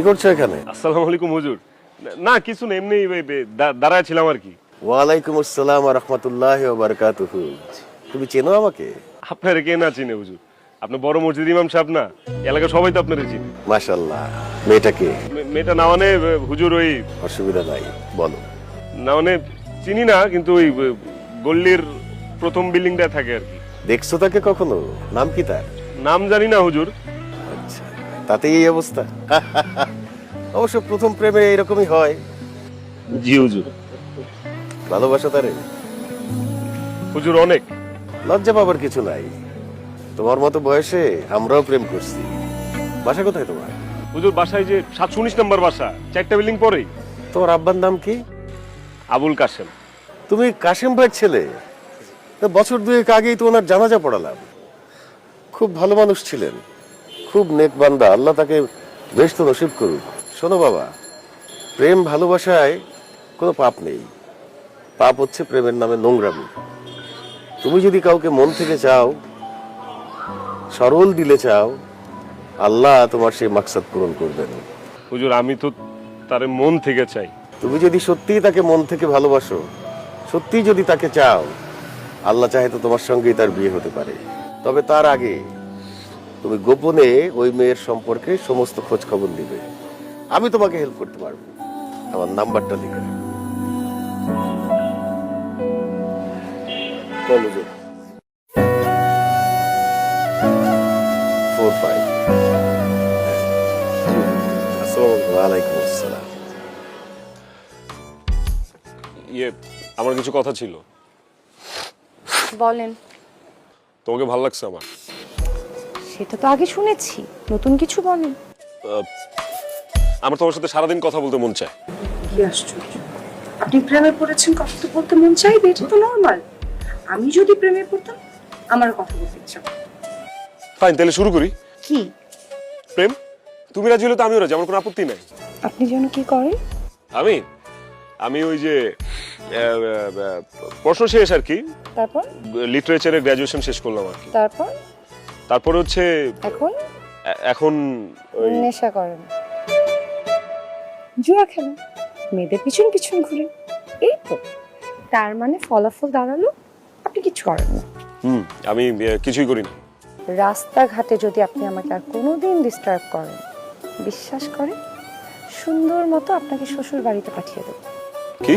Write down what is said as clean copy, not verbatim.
করছো এখানে? আসসালামু আলাইকুম হুজুর। না কিছু না, এমনি দাঁড়ায় ছিলাম আর কি। ওয়ালাইকুম আসসালাম ওয়া রাহমাতুল্লাহি ওয়া বারাকাতুহু। তুমি চেনো আমাকে? আপনারে কে না চিনে হুজুর? আপনি বড় মসজিদ ইমাম সাহেব না? এলাকা সবাই তো আপনারে চিনে। মাশাআল্লাহ। মেয়েটাকে? মেয়েটা না মানে হুজুর ওই অসুবিধা নাই, বলো। না মানে চিনি না, কিন্তু ওই গল্লির প্রথম বিল্ডিংটায় থাকে আর কি। দেখছো তাকে কখনো? নাম কি তার? নাম জানি না হুজুর। আচ্ছা, তাতেই এই অবস্থা। অবশ্য প্রথম প্রেমে এরকমই হয়। জি হুজুর। ভালোবাসা তারে? হুজুর অনেক। লজ্জা পাবার কিছু নাই, তোমার মতো বয়সে আমরাও প্রেম করছি। বাসা কোথায় তোমার? হুজুর বাসায় যে 719 নম্বর বাসা, 4টা বিল্ডিং পরেই। তোমার আব্বার নাম কি? আবুল কাশেম। তুমি কাশেম ভাইয়ের ছেলে? তা বছর দুয়েক আগেই তো ওনার জানাজা পড়ালাম। খুব ভালো মানুষ ছিলেন, খুব নেক বান্দা, আল্লাহ তাকে বেহেশত নসিব করুক। শোনো বাবা, প্রেম ভালোবাসায় কোনো পাপ নেই, পাপ হচ্ছে প্রেমের নামে নোংরামি। তুমি যদি কাউকে মন থেকে চাও, সরল দিলে চাও, আল্লাহ তোমার সেই মাকসাদ পূরণ করবেন। হুজুর আমি তো তারে মন থেকে চাই। তুমি যদি সত্যিই তাকে মন থেকে ভালোবাসো, সত্যিই যদি তাকে চাও, আল্লাহ চাহে তো তোমার সঙ্গেই তার বিয়ে হতে পারে। তবে তার আগে তুমি গোপনে ওই মেয়ের সম্পর্কে সমস্ত খোঁজ খবর দিবে। আমি তোমাকে হেল্প করতে পারবো, আমার নাম্বারটা লিখে রাখো। বলো যে 45। ওয়ালাইকুম আসসালাম। আমার কিছু কথা ছিল। বলেন। তোমাকে ভালো লাগছে আমার? সেটা তো আগে শুনেছি, নতুন কিছু বলেন। আমার তোমার সাথে সারাদিন কথা বলতে মন চায়। কি আশ্চর্য, আপনি প্রেমে পড়েছেন, কথা তো বলতে মন চাইবে, এটা তো নর্মাল। আমি যদি প্রেমে পড়তাম আমার কথা বলতে ইচ্ছা করত। ফাইন, তাহলে শুরু করি। কি? প্রেম, তুমি রাজি হলে তো আমিও রাজি, আমার কোনো আপত্তি নাই। আপনি যেন কি করেন? আমি আমি ওই যে প্রশ্ন শেষ আর কি, তারপর? লিটারেচারে গ্র্যাজুয়েশন শেষ করলাম আর কি। তারপর? তারপর হচ্ছে এখন এখন ওই নেশা করেন, জুয়া খেলেন, মেয়েদের পিছন পিছন ঘুরে, এই তো। তার মানে ফলাফল দাঁড়ালো আপনি কিছু করেন না। আমি কিছুই করি না। রাস্তাঘাটে যদি আপনি আমাকে আর কোনোদিন ডিস্টার্ব করেন, বিশ্বাস করেন সুন্দর মতো আপনাকে শ্বশুর বাড়িতে পাঠিয়ে দেবো। কি?